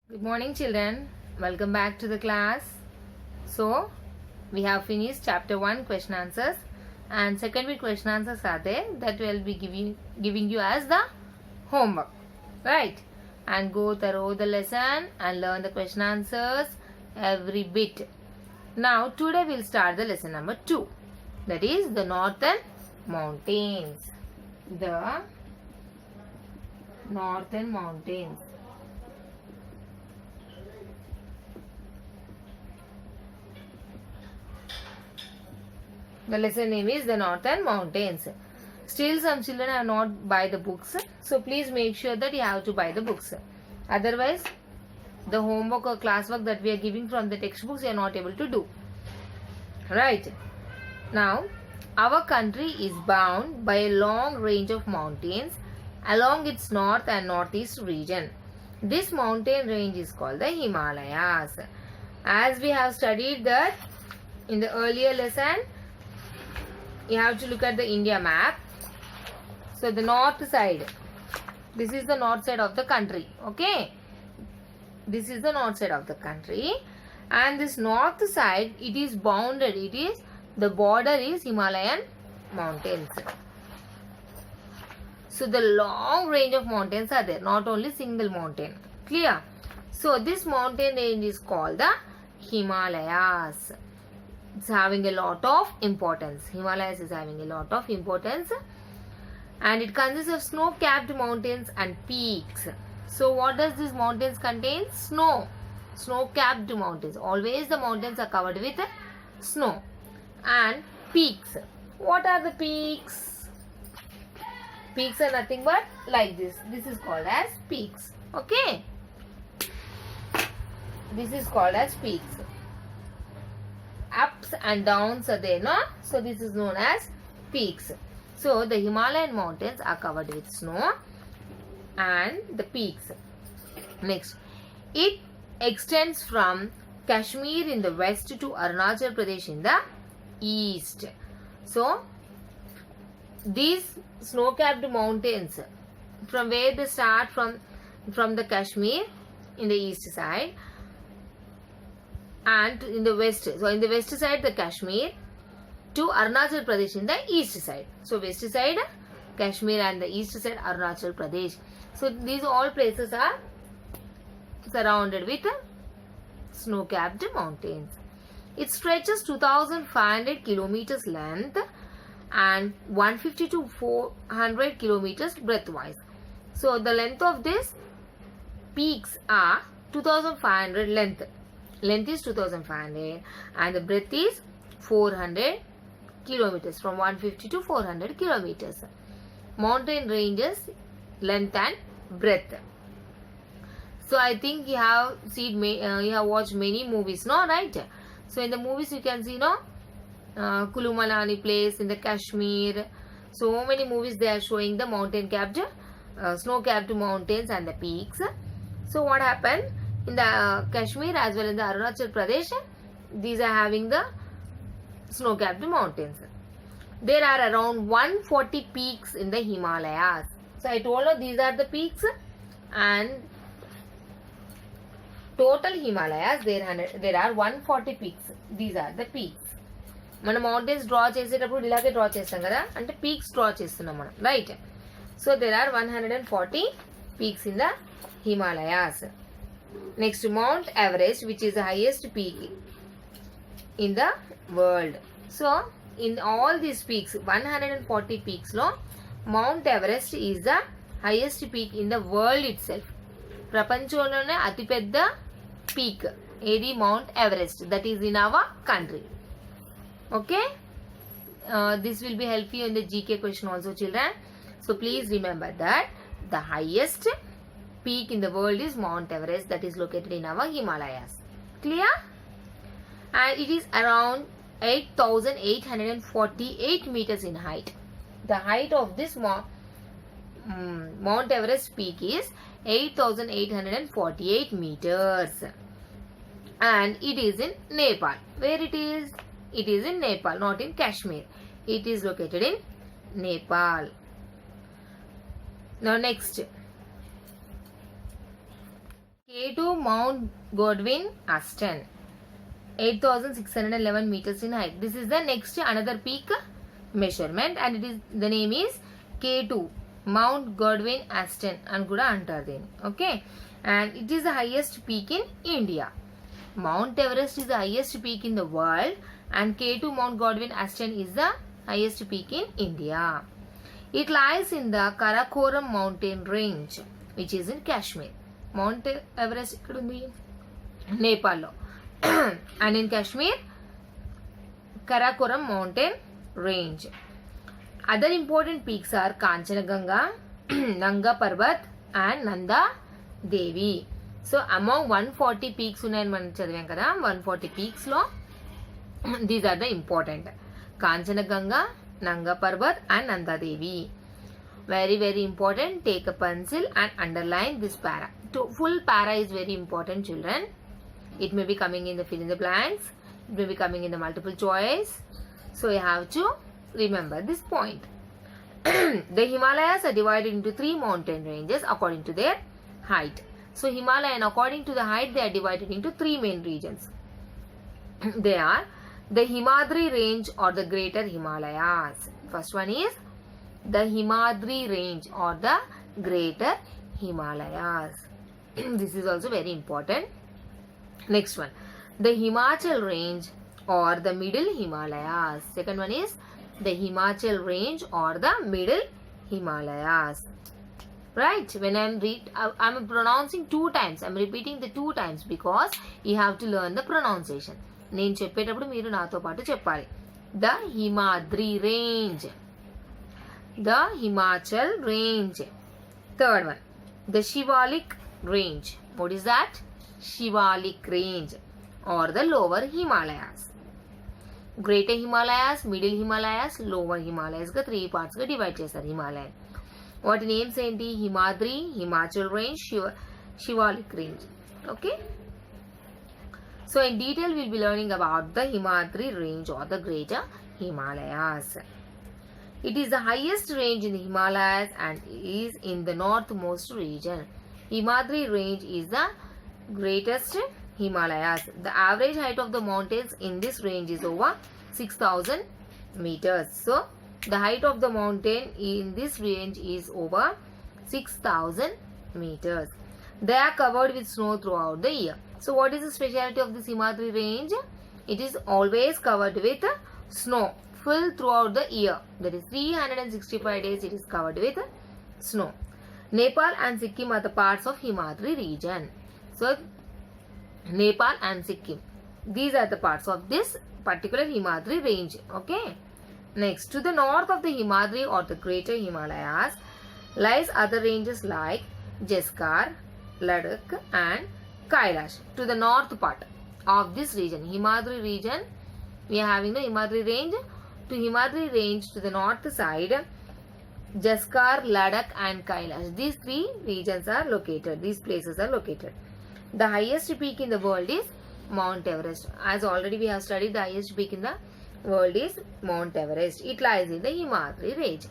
Good morning, children. Welcome back to the class. So, we have finished chapter 1 question answers, and second week question answers are there that will be giving you as the homework, right? And go through the lesson and learn the question answers every bit. Now, today we'll start the lesson number 2, that is the Northern Mountains. The Northern Mountains. The lesson name is the Northern Mountains. Still some children have not buy the books. So please make sure that you have to buy the books. Otherwise, the homework or classwork that we are giving from the textbooks you are not able to do. Right. Now, our country is bound by a long range of mountains along its north and northeast region. This mountain range is called the Himalayas. As we have studied that in the earlier lesson, you have to look at the India map. So the north side, this is the north side of the country, okay? This is the north side of the country, and this north side, it is bounded, the border is Himalayan mountains. So the long range of mountains are there, not only single mountain, clear? So this mountain range is called the Himalayas. It's having a lot of importance. Himalayas is having a lot of importance, and it consists of snow-capped mountains and peaks. So what does these mountains contain? Snow. Snow-capped mountains. Always the mountains are covered with snow. And peaks. What are the peaks? Peaks are nothing but like this. This is called as peaks. Okay? This is called as peaks. Ups and downs are there, no? So this is known as peaks. So the Himalayan mountains are covered with snow and the peaks. Next, it extends from Kashmir in the west to Arunachal Pradesh in the east. So these snow-capped mountains, from where they start from the Kashmir in the east side, and in the west, so in the west side the Kashmir to Arunachal Pradesh in the east side. So west side Kashmir and the east side Arunachal Pradesh. So these all places are surrounded with snow-capped mountains. It stretches 2,500 kilometers length and 150 to 400 kilometers breadth-wise. So the length of these peaks are 2,500 length. Length is 2,500 and the breadth is 400 kilometers, from 150 to 400 kilometers. Mountain ranges, length and breadth. So I think you have seen, you have watched many movies, no, right? So in the movies you can see, no, Kulu Manali place in the Kashmir. So many movies they are showing the mountain-capped, snow-capped mountains and the peaks. So what happened? In the Kashmir as well in the Arunachal Pradesh, these are having the snow-capped mountains. There are around 140 peaks in the Himalayas. So I told you these are the peaks, and total Himalayas there are 140 peaks. These are the peaks. మనం mountains draw చేసేటప్పుడు ఇలాగే draw చేస్తాం కదా, అంటే peaks draw చేస్తున్నాం మనం, right? So there are 140 peaks in the Himalayas. Next, Mount Everest, which is the highest peak in the world. So in all these peaks, 140 peaks lo, Mount Everest is the highest peak in the world itself. ప్రపంచంలోనే అతిపెద్ద peak ఏది? Mount Everest. That is in our country. Okay? This will be helpful in the GK question also, children. So please remember that the highest peak in the world is Mount Everest, that is located in our Himalayas. Clear? And it is around 8,848 meters in height. The height of this Mount Everest peak is 8,848 meters. And it is in Nepal. Where it is? It is in Nepal, not in Kashmir. It is located in Nepal. Now next. K2 Mount Godwin Aston, 8,611 meters in height. This is the next another peak measurement, and the name is K2 Mount Godwin Aston and kuda antaru deni. Okay, and it is the highest peak in India. Mount Everest is the highest peak in the world, and K2 Mount Godwin Aston is the highest peak in India. It lies in the Karakoram mountain range, which is in Kashmir. Mount Everest ikkada undi Nepal lo and in Kashmir Karakoram mountain range. Other important peaks are Kanchenjunga, Nanga Parbat and Nanda Devi. So among 140 peaks ఉన్నాయని మనం చదివాం కదా, 140 peaks లో these are the important: Kanchenjunga, Nanga Parbat and Nanda Devi. Very very important. Take a pencil and underline this para. Full para is very important, children. It may be coming in the fill in the blanks, it may be coming in the multiple choice, so you have to remember this point. The Himalayas are divided into 3 mountain ranges according to their height. So Himalayan, according to the height, they are divided into 3 main regions. They are the Himadri range or the Greater Himalayas. First one is the Himadri range or the Greater Himalayas. This is also very important. Next one, the Himachal range or the Middle Himalayas. Second one is the Himachal range or the Middle Himalayas. Right? When I'm pronouncing 2 times, I'm repeating the 2 times because you have to learn the pronunciation. నేను చెప్పేటప్పుడు మీరు నాతో పాటు చెప్పాలి. The Himadri range, the Himachal range. Third one, the Shivalik range. What is that? Shivalik range or the Lower Himalayas. Greater Himalayas, Middle Himalayas, Lower Himalayas గా 3 parts గా divide చేశారు Himalayan. వాటి నేమ్స్ ఏంటి? Himadri, Himachal range, Shivalik range. Okay, so in detail we'll be learning about the Himadri range or the Greater Himalayas. It is the highest range in the Himalayas and is in the northmost region. Himadri range is the greatest Himalayas. The average height of the mountains in this range is over 6,000 meters. So the height of the mountain in this range is over 6,000 meters. They are covered with snow throughout the year. So what is the speciality of this Himadri range? It is always covered with snow full throughout the year. That is 365 days it is covered with snow. Nepal and Sikkim are the parts of Himadri region. So Nepal and Sikkim, these are the parts of this particular Himadri range. Okay. Next, to the north of the Himadri or the Greater Himalayas lies other ranges like Jaskar, Ladakh and Kailash. To the north part of this region, Himadri region, we are having the Himadri range. To Himadri range to the north side, Jaskar, Ladakh and Kailash. These 3 regions are located. These places are located. The highest peak in the world is Mount Everest. As already we have studied, the highest peak in the world is Mount Everest. It lies in the Himadri range.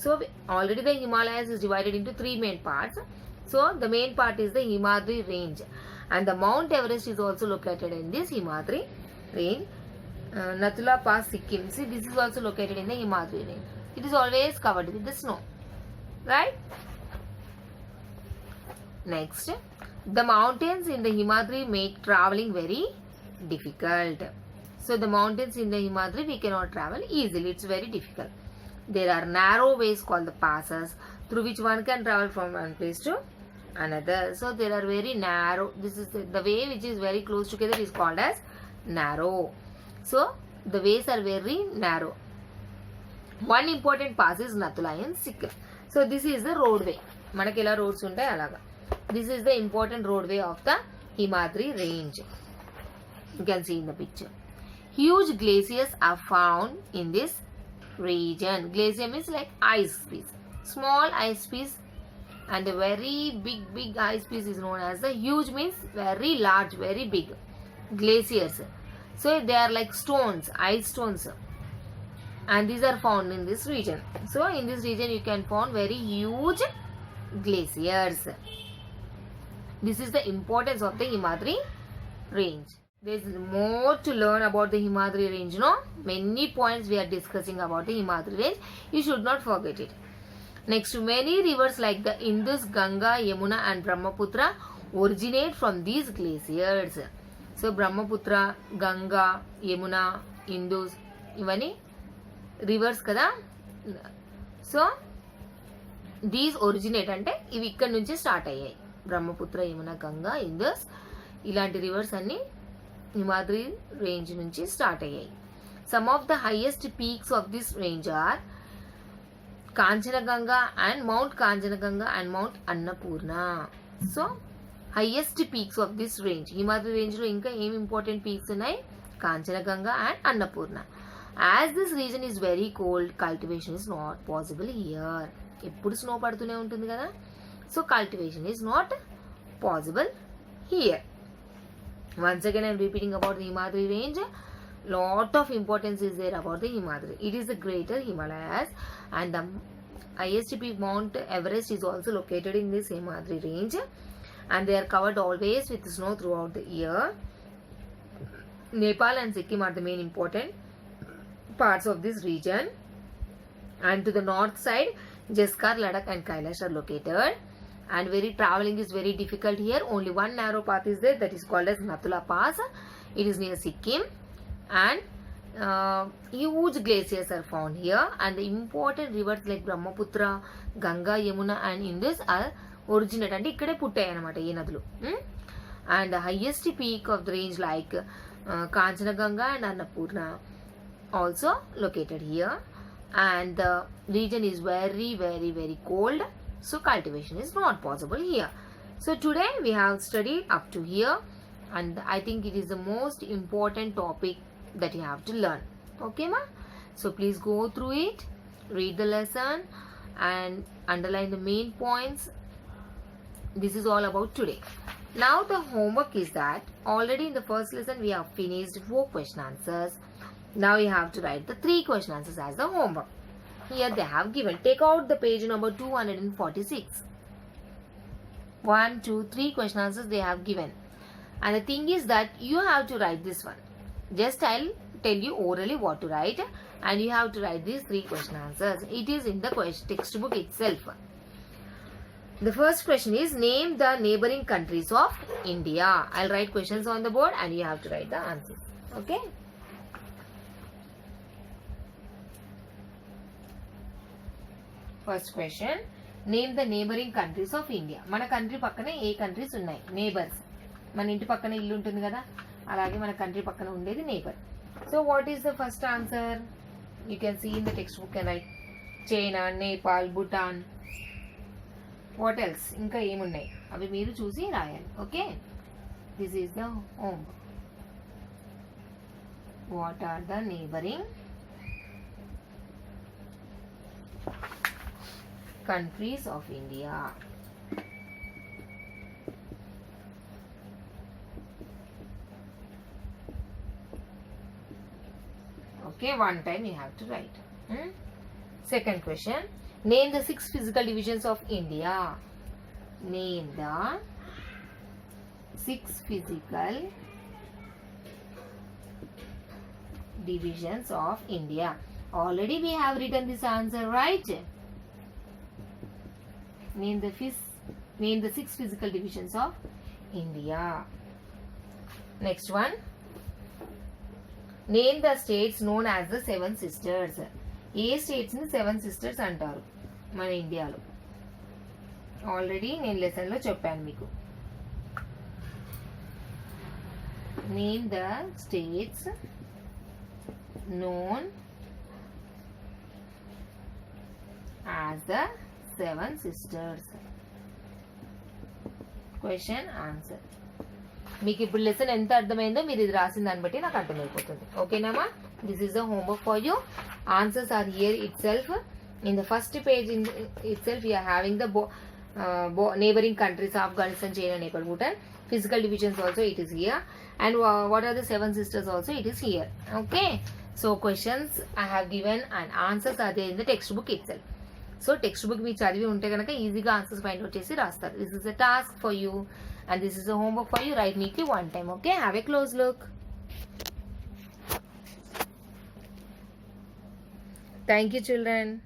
So already the Himalayas is divided into 3 main parts. So the main part is the Himadri range, and the Mount Everest is also located in this Himadri range. Nathula Pass, Sikkim. See, this is also located in the Himadri range. It is always covered with the snow. Right? Next, the mountains in the Himadri make traveling very difficult. So the mountains in the Himadri we cannot travel easily. It's very difficult. There are narrow ways called the passes through which one can travel from one place to another. So there are very narrow. This is the way which is very close together is called as narrow. So the ways are very narrow. One important pass is Nathula in Sikkim. So this is the roadway. మనకి ఎలా roads ఉంటాయి అలాగా. This is the important roadway of the Himadri range. You can see in the picture. Huge glaciers are found in this region. Glacier means like ice piece. Small ice piece and a very big ice piece is known as the huge, means very large, very big glaciers. So they are like stones, ice stones, and these are found in this region. So in this region you can find very huge glaciers. This is the importance of the Himadri range. There is more to learn about the Himadri range, no? Many points we are discussing about the Himadri range. You should not forget it. Next, many rivers like the Indus, Ganga, Yamuna and Brahmaputra originate from these glaciers. So Brahmaputra, Ganga, Yamuna, Indus, ఇవన్నీ reverse కదా. So these originate అంటే ఇవి ఇక్కడ నుంచి start అయ్యాయి. బ్రహ్మపుత్ర, యమున, గంగా, ఇందస్ ఇలాంటి rivers అన్ని Himadri range నుంచి స్టార్ట్ అయ్యాయి. Some of the highest peaks of this range are Kanchenjunga and Mount Kanchenjunga and Mount Annapurna. So highest peaks of this range, Himadri range లో ఇంకా ఏం ఇంపార్టెంట్ పీక్స్ ఉన్నాయి? Kanchenjunga and Annapurna. As this region is very cold, cultivation is not possible here. ఎప్పుడు snow పడుతూనే ఉంటుంది కదా. So cultivation is not possible here. Once again I am repeating about the Himadri range. Lot of importance is there about the Himadri. It is the greater Himalayas and the highest peak Mount Everest is also located in this Himadri range, and they are covered always with snow throughout the year. Nepal and Sikkim are the main important parts of this region, and to the north side Jaskar, Ladakh and Kailash are located, and traveling is very difficult here. Only one narrow path is there, that is called as Nathula Pass. It is near Sikkim, and huge glaciers are found here, and the important rivers like Brahmaputra, Ganga, Yamuna and Indus are originate అంటే ఇక్కడే పుట్టాయి అన్నమాట ఈ నదులు. And the highest peak of the range like Kanchanaganga and Annapurna also located here, and the region is very cold, so cultivation is not possible here. So today we have studied up to here, and I think it is the most important topic that you have to learn. Okay ma? So please go through it, read the lesson and underline the main points. This is all about today. Now the homework is that already in the first lesson we have finished 4 question answers. Now you have to write the 3 question answers as the homework. Here they have given. Take out the page number 246. 1, 2, 3 question answers they have given. And the thing is that you have to write this one. Just I'll tell you orally what to write, and you have to write these 3 question answers. It is in the textbook itself. The first question is, name the neighboring countries of India. I'll write questions on the board and you have to write the answers. Okay? First question, name the neighbouring countries of India. మన country పక్కనే ఏ countries ఉన్నాయి? Neighbours. మన ఇంటి పక్కన ఇల్లు ఉంటుంది కదా, అలాగే మన కంట్రీ పక్కన ఉండేది neighbour. So what is the first answer? You can see in the textbook and write. China, Nepal, Bhutan. What else? ఇంకా ఏమున్నాయి అవి మీరు చూసి రాయాలి. Okay, this is the home. What are the neighbouring countries of India? Okay, one time you have to write. Second question, name the 6 physical divisions of India. Name the 6 physical divisions of India. Already we have written this answer, right? Name the 6 physical divisions of India. Next one, name the states known as the 7 sisters. A states ని 7 sisters అంటారు మన ఇండియాలో? Already నేను lesson లో చెప్పాను మీకు. Name the states known as the 7 sisters. Question answer. మీకు ఇప్పుడు లెసన్ ఎంత అర్థమైందో మీరు ఇది రాసిన దాన్ని బట్టి నాకు అర్థమైపోతుంది. ఓకేనామా? This is the homework for you. Answers are here itself. In the first page itself you are having the neighboring countries, Afghanistan, China, Nepal, Bhutan. Physical divisions also it is here, and what are the 7 sisters also it is here. Okay, so questions I have given and answers are there in the textbook itself. So text book మీరు చదివి ఉంటే కనుక ఈజీగా answers find out చేసి రాస్తారు. This is a task for you. And this is a homework for you. Write neatly one time. Okay, have a close look. Thank you, children.